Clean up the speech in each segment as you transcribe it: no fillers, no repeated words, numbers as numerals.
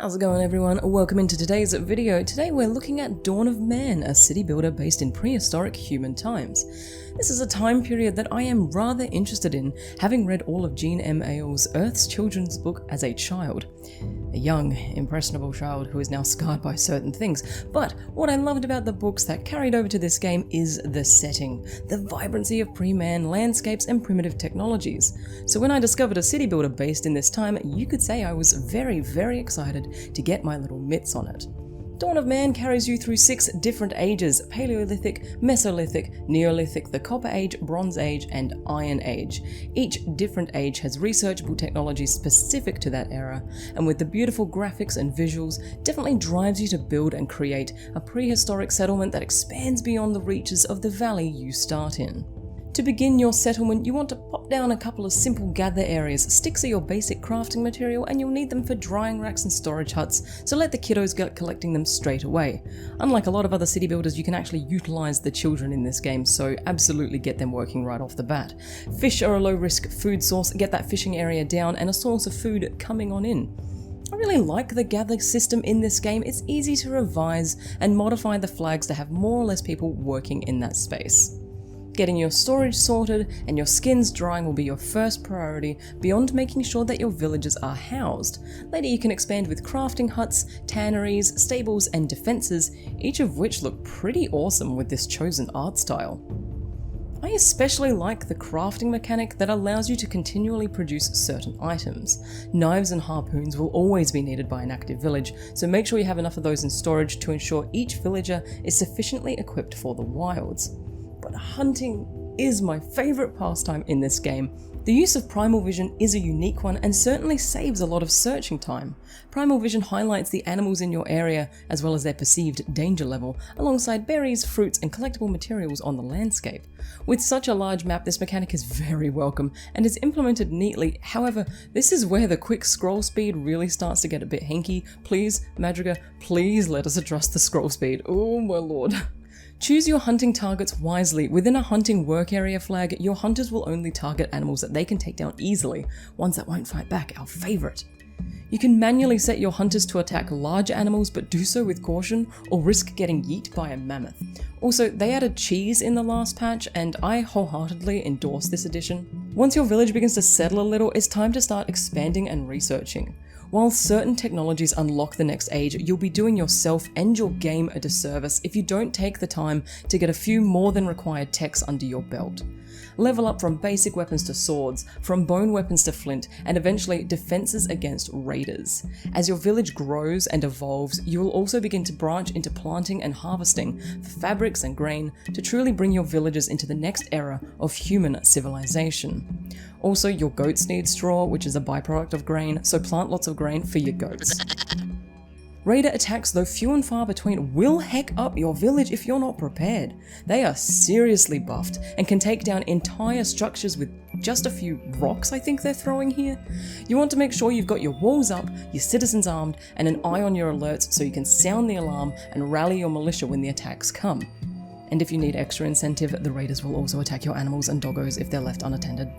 How's it going, everyone? Welcome into today's video. Today we're looking at Dawn of Man, a city builder based in prehistoric human times. This is a time period that I am rather interested in, having read all of Jean M. Ailes' Earth's Children's book as a child. A young, impressionable child who is now scarred by certain things. But what I loved about the books that carried over to this game is the setting, the vibrancy of pre-man landscapes and primitive technologies. So when I discovered a city builder based in this time, you could say I was very, very excited to get my little mitts on it. Dawn of Man carries you through 6 different ages: Paleolithic, Mesolithic, Neolithic, the Copper Age, Bronze Age, and Iron Age. Each different age has researchable technology specific to that era, and with the beautiful graphics and visuals, definitely drives you to build and create a prehistoric settlement that expands beyond the reaches of the valley you start in. To begin your settlement, you want to pop down a couple of simple gather areas. Sticks are your basic crafting material, and you'll need them for drying racks and storage huts, so let the kiddos get collecting them straight away. Unlike a lot of other city builders, you can actually utilize the children in this game, so absolutely get them working right off the bat. Fish are a low-risk food source. Get that fishing area down and a source of food coming on in. I really like the gather system in this game. It's easy to revise and modify the flags to have more or less people working in that space. Getting your storage sorted and your skins drying will be your first priority, beyond making sure that your villagers are housed. Later you can expand with crafting huts, tanneries, stables, and defences, each of which look pretty awesome with this chosen art style. I especially like the crafting mechanic that allows you to continually produce certain items. Knives and harpoons will always be needed by an active village, so make sure you have enough of those in storage to ensure each villager is sufficiently equipped for the wilds. But hunting is my favourite pastime in this game. The use of Primal Vision is a unique one and certainly saves a lot of searching time. Primal Vision highlights the animals in your area as well as their perceived danger level, alongside berries, fruits, and collectible materials on the landscape. With such a large map, this mechanic is very welcome and is implemented neatly. However, this is where the quick scroll speed really starts to get a bit hinky. Please, Madruga, please let us adjust the scroll speed. Oh my lord. Choose your hunting targets wisely. Within a hunting work area flag, your hunters will only target animals that they can take down easily, ones that won't fight back, our favourite. You can manually set your hunters to attack large animals, but do so with caution or risk getting yeet by a mammoth. Also, they added cheese in the last patch, and I wholeheartedly endorse this addition. Once your village begins to settle a little, it's time to start expanding and researching. While certain technologies unlock the next age, you'll be doing yourself and your game a disservice if you don't take the time to get a few more than required techs under your belt. Level up from basic weapons to swords, from bone weapons to flint, and eventually defenses against raiders. As your village grows and evolves, you will also begin to branch into planting and harvesting for fabrics and grain to truly bring your villagers into the next era of human civilization. Also, your goats need straw, which is a byproduct of grain, so plant lots of grain for your goats. Raider attacks, though few and far between, will heck up your village if you're not prepared. They are seriously buffed and can take down entire structures with just a few rocks I think they're throwing here. You want to make sure you've got your walls up, your citizens armed, and an eye on your alerts so you can sound the alarm and rally your militia when the attacks come. And if you need extra incentive, the raiders will also attack your animals and doggos if they're left unattended.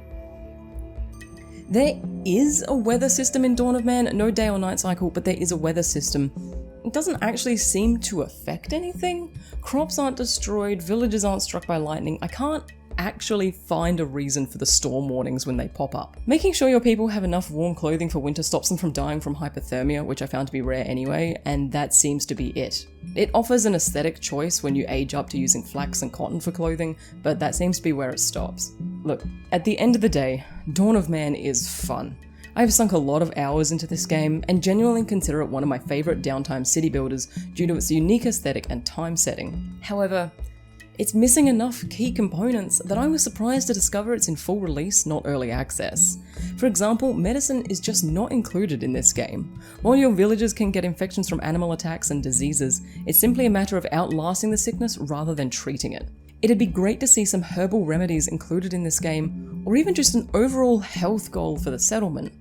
There is a weather system in Dawn of Man, no day or night cycle, but there is a weather system. It doesn't actually seem to affect anything. Crops aren't destroyed, villages aren't struck by lightning. I can't actually find a reason for the storm warnings when they pop up. Making sure your people have enough warm clothing for winter stops them from dying from hypothermia, which I found to be rare anyway, and that seems to be it. It offers an aesthetic choice when you age up to using flax and cotton for clothing, but that seems to be where it stops. Look, at the end of the day, Dawn of Man is fun. I've sunk a lot of hours into this game and genuinely consider it one of my favourite downtime city builders due to its unique aesthetic and time setting. However, it's missing enough key components that I was surprised to discover it's in full release, not early access. For example, medicine is just not included in this game. While your villagers can get infections from animal attacks and diseases, it's simply a matter of outlasting the sickness rather than treating it. It'd be great to see some herbal remedies included in this game, or even just an overall health goal for the settlement.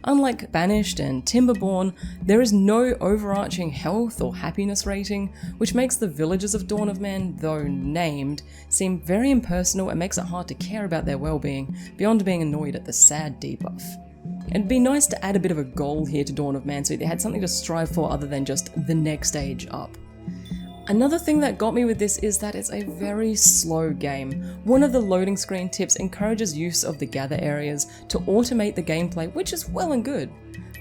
Unlike Banished and Timberborn, there is no overarching health or happiness rating, which makes the villagers of Dawn of Man, though named, seem very impersonal and makes it hard to care about their well-being, beyond being annoyed at the sad debuff. It'd be nice to add a bit of a goal here to Dawn of Man so they had something to strive for other than just the next stage up. Another thing that got me with this is that it's a very slow game. One of the loading screen tips encourages use of the gather areas to automate the gameplay, which is well and good.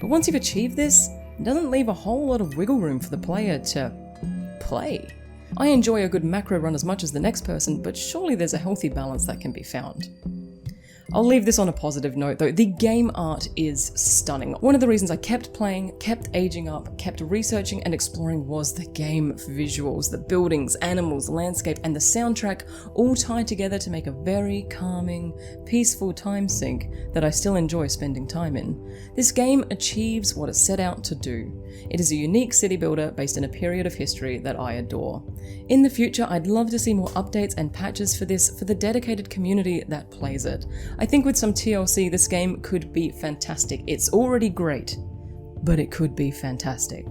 But once you've achieved this, it doesn't leave a whole lot of wiggle room for the player to play. I enjoy a good macro run as much as the next person, but surely there's a healthy balance that can be found. I'll leave this on a positive note though. The game art is stunning. One of the reasons I kept playing, kept aging up, kept researching and exploring was the game visuals. The buildings, animals, landscape and the soundtrack all tie together to make a very calming, peaceful time sink that I still enjoy spending time in. This game achieves what it set out to do. It is a unique city builder based in a period of history that I adore. In the future, I'd love to see more updates and patches for this for the dedicated community that plays it. I think with some TLC, this game could be fantastic. It's already great, but it could be fantastic.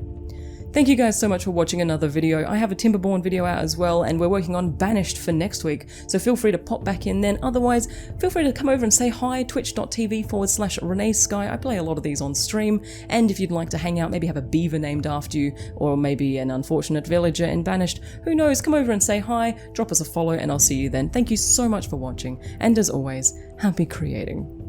Thank you guys so much for watching another video. I have a Timberborn video out as well, and we're working on Banished for next week, so feel free to pop back in then. Otherwise, feel free to come over and say hi, twitch.tv/ReneeSky. I play a lot of these on stream, and if you'd like to hang out, maybe have a beaver named after you, or maybe an unfortunate villager in Banished, who knows, come over and say hi, drop us a follow, and I'll see you then. Thank you so much for watching, and as always, happy creating.